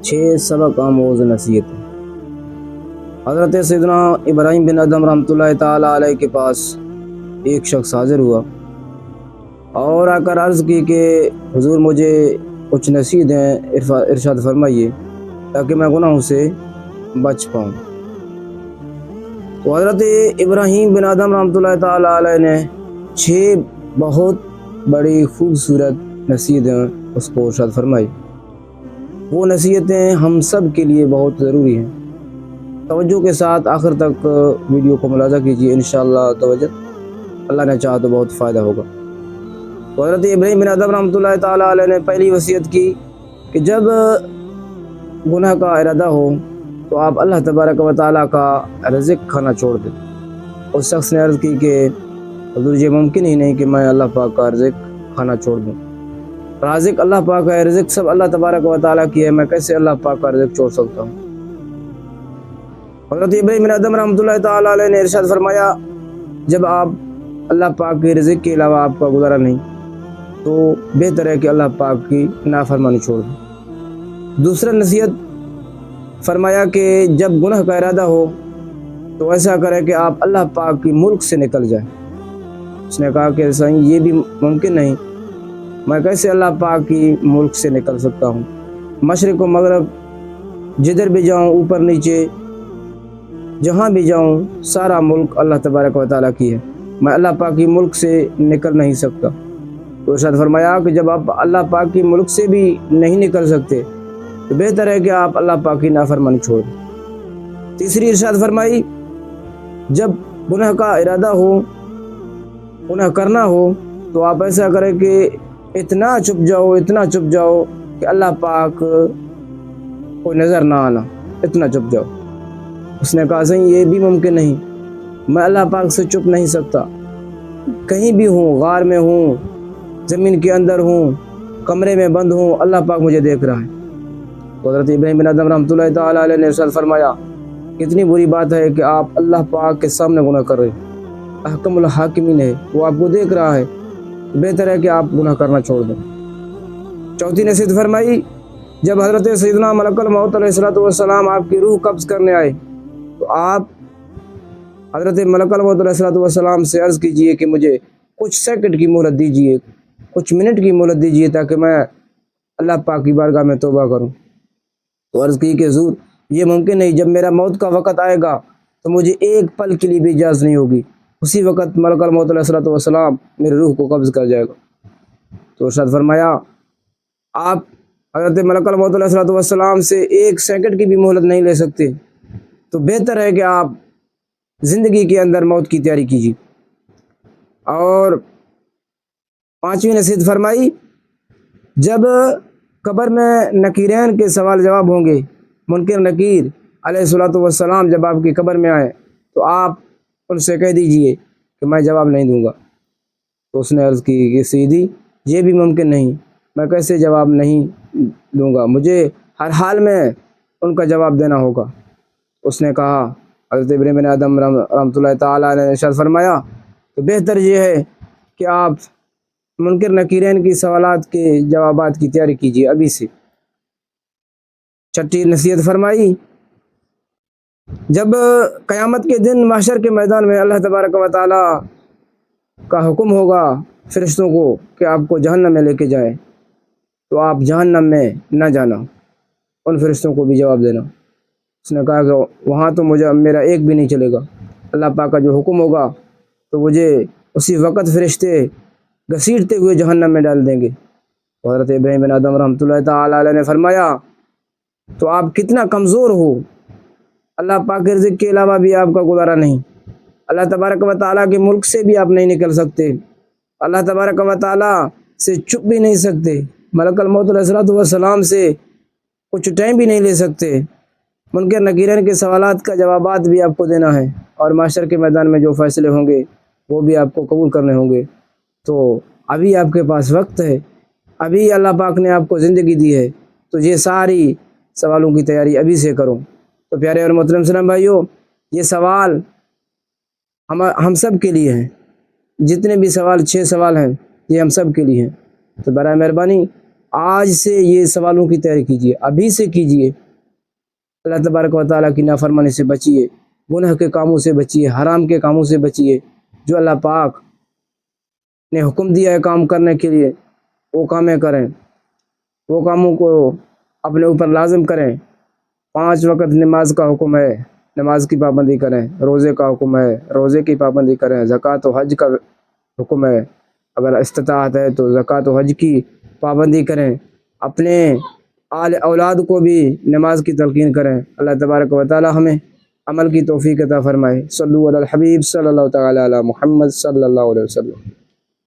6 سبق آموز نصیحتیں۔ حضرت سیدنا ابراہیم بن ادم رحمۃ اللہ تعالیٰ علیہ کے پاس ایک شخص حاضر ہوا اور آ کر عرض کی کہ حضور مجھے کچھ نصیحتیں ارشاد فرمائیے تاکہ میں گناہوں سے بچ پاؤں۔ تو حضرت ابراہیم بن ادم رحمۃ اللہ تعالیٰ علیہ نے 6 بہت بڑی خوبصورت نصیحتیں اس کو ارشاد فرمائی۔ وہ نصیحتیں ہم سب کے لیے بہت ضروری ہیں۔ توجہ کے ساتھ آخر تک ویڈیو کو ملاحظہ کیجیے، انشاءاللہ توجہ اللہ نے چاہا تو بہت فائدہ ہوگا۔ تو حضرت ابراہیم بن ادم رحمۃ اللہ تعالیٰ علیہ نے پہلی وصیت کی کہ جب گناہ کا ارادہ ہو تو آپ اللہ تبارک و تعالیٰ کا رزق کھانا چھوڑ دیں۔ اس شخص نے عرض کی کہ حضور یہ ممکن ہی نہیں کہ میں اللہ پاک کا رزق کھانا چھوڑ دوں، رازق اللہ پاک ہے، رزق سب اللہ تبارک و تعالیٰ کی ہے، میں کیسے اللہ پاک کا رزق چھوڑ سکتا ہوں۔ حضرت ابراہیم بن ادم رحمۃ اللہ تعالیٰ علیہ نے ارشاد فرمایا جب آپ اللہ پاک کے رزق کے علاوہ آپ کا گزارا نہیں تو بہتر ہے کہ اللہ پاک کی نافرمانی چھوڑ دیں۔ دوسرا نصیحت فرمایا کہ جب گناہ کا ارادہ ہو تو ایسا کرے کہ آپ اللہ پاک کی ملک سے نکل جائیں۔ اس نے کہا کہ صحیح یہ بھی ممکن نہیں، میں کیسے اللہ پاک کی ملک سے نکل سکتا ہوں؟ مشرق و مغرب جدھر بھی جاؤں، اوپر نیچے جہاں بھی جاؤں، سارا ملک اللہ تبارک و تعالیٰ کی ہے، میں اللہ پاک کی ملک سے نکل نہیں سکتا۔ تو ارشاد فرمایا کہ جب آپ اللہ پاک کی ملک سے بھی نہیں نکل سکتے تو بہتر ہے کہ آپ اللہ پاک کی نافرمانی چھوڑ دیں۔ تیسری ارشاد فرمائی جب گناہ کا ارادہ ہو، گناہ کرنا ہو تو آپ ایسا کریں کہ اتنا چھپ جاؤ کہ اللہ پاک کو نظر نہ آنا، اتنا چھپ جاؤ۔ اس نے کہا صحیح یہ بھی ممکن نہیں، میں اللہ پاک سے چھپ نہیں سکتا، کہیں بھی ہوں، غار میں ہوں، زمین کے اندر ہوں، کمرے میں بند ہوں، اللہ پاک مجھے دیکھ رہا ہے۔ تو حضرت ابراہیم بن ادم رحمۃ اللہ تعالیٰ علیہ نے ارشاد فرمایا کتنی بری بات ہے کہ آپ اللہ پاک کے سامنے گناہ کر رہے ہیں، احکم الحاکمین ہے، وہ آپ کو دیکھ رہا ہے، بہتر ہے کہ آپ گناہ کرنا چھوڑ دیں۔ چوتھی نصیحت فرمائی جب حضرت سیدنا ملک الموت علیہ الصلوۃ والسلام آپ کی روح قبض کرنے آئے تو آپ حضرت ملک الموت علیہ الصلوۃ والسلام سے عرض کیجئے کہ مجھے کچھ سیکنڈ کی مہلت دیجئے، کچھ منٹ کی مہلت دیجئے تاکہ میں اللہ پاک کی بارگاہ میں توبہ کروں۔ تو عرض کی کہ حضور یہ ممکن نہیں، جب میرا موت کا وقت آئے گا تو مجھے ایک پل کے لیے بھی اجازت نہیں ہوگی، اسی وقت ملک الموت علیہ الصلوۃ والسلام میری روح کو قبض کر جائے گا۔ تو ارشاد فرمایا آپ حضرت ملک الموت علیہ الصلوۃ والسلام سے ایک سیکنڈ کی بھی مہلت نہیں لے سکتے، تو بہتر ہے کہ آپ زندگی کے اندر موت کی تیاری کیجیے۔ اور پانچویں نصیحت فرمائی جب قبر میں نکیرین کے سوال جواب ہوں گے، منکر نکیر علیہ الصلوۃ والسلام جب آپ کی قبر میں آئے تو آپ ان سے کہہ دیجئے کہ میں جواب نہیں دوں گا۔ تو اس نے عرض کی کہ سیدھی یہ بھی ممکن نہیں، میں کیسے جواب نہیں دوں گا، مجھے ہر حال میں ان کا جواب دینا ہوگا۔ اس نے کہا حضرت ابراہیم بن ادم رحمۃ اللہ تعالیٰ نے ارشاد فرمایا تو بہتر یہ ہے کہ آپ منکر نکیرین کی سوالات کے جوابات کی تیاری کیجیے ابھی سے۔ چھٹی نصیحت فرمائی جب قیامت کے دن محشر کے میدان میں اللہ تبارک و تعالیٰ کا حکم ہوگا فرشتوں کو کہ آپ کو جہنم میں لے کے جائیں تو آپ جہنم میں نہ جانا، ان فرشتوں کو بھی جواب دینا۔ اس نے کہا کہ وہاں تو مجھے میرا ایک بھی نہیں چلے گا، اللہ پاک کا جو حکم ہوگا تو مجھے اسی وقت فرشتے گھسیٹتے ہوئے جہنم میں ڈال دیں گے۔ تو حضرت ابراہیم بن ادم رحمۃ اللہ تعالیٰ علیہ نے فرمایا تو آپ کتنا کمزور ہو، اللہ پاک کے رزق کے علاوہ بھی آپ کا گزارا نہیں، اللہ تبارک و تعالیٰ کے ملک سے بھی آپ نہیں نکل سکتے، اللہ تبارک و تعالیٰ سے چھپ بھی نہیں سکتے، ملک الموت علیہ الصلوۃ والسلام سے کچھ ٹائم بھی نہیں لے سکتے، منکر نکیرین کے سوالات کا جوابات بھی آپ کو دینا ہے، اور محشر کے میدان میں جو فیصلے ہوں گے وہ بھی آپ کو قبول کرنے ہوں گے۔ تو ابھی آپ کے پاس وقت ہے، ابھی اللہ پاک نے آپ کو زندگی دی ہے، تو یہ ساری سوالوں کی تیاری ابھی سے کرو۔ تو پیارے اور محترم اسلام بھائیوں، یہ سوال ہم سب کے لیے ہیں، جتنے بھی سوال 6 سوال ہیں یہ ہم سب کے لیے ہیں، تو برائے مہربانی آج سے یہ سوالوں کی تیاری کیجیے، ابھی سے کیجیے۔ اللہ تبارک و تعالیٰ کی نافرمانی سے بچیے، گناہ کے کاموں سے بچیے، حرام کے کاموں سے بچیے۔ جو اللہ پاک نے حکم دیا ہے کام کرنے کے لیے وہ کامیں کریں، وہ کاموں کو اپنے اوپر لازم کریں۔ 5 وقت نماز کا حکم ہے، نماز کی پابندی کریں۔ روزے کا حکم ہے، روزے کی پابندی کریں۔ زکوٰۃ و حج کا حکم ہے، اگر استطاعت ہے تو زکوٰۃ و حج کی پابندی کریں۔ اپنے آل اولاد کو بھی نماز کی تلقین کریں۔ اللہ تبارک و تعالی ہمیں عمل کی توفیق عطا فرمائے۔ صلو علی الحبیب صلی اللہ تعالی علی محمد صلی اللہ علیہ وسلم۔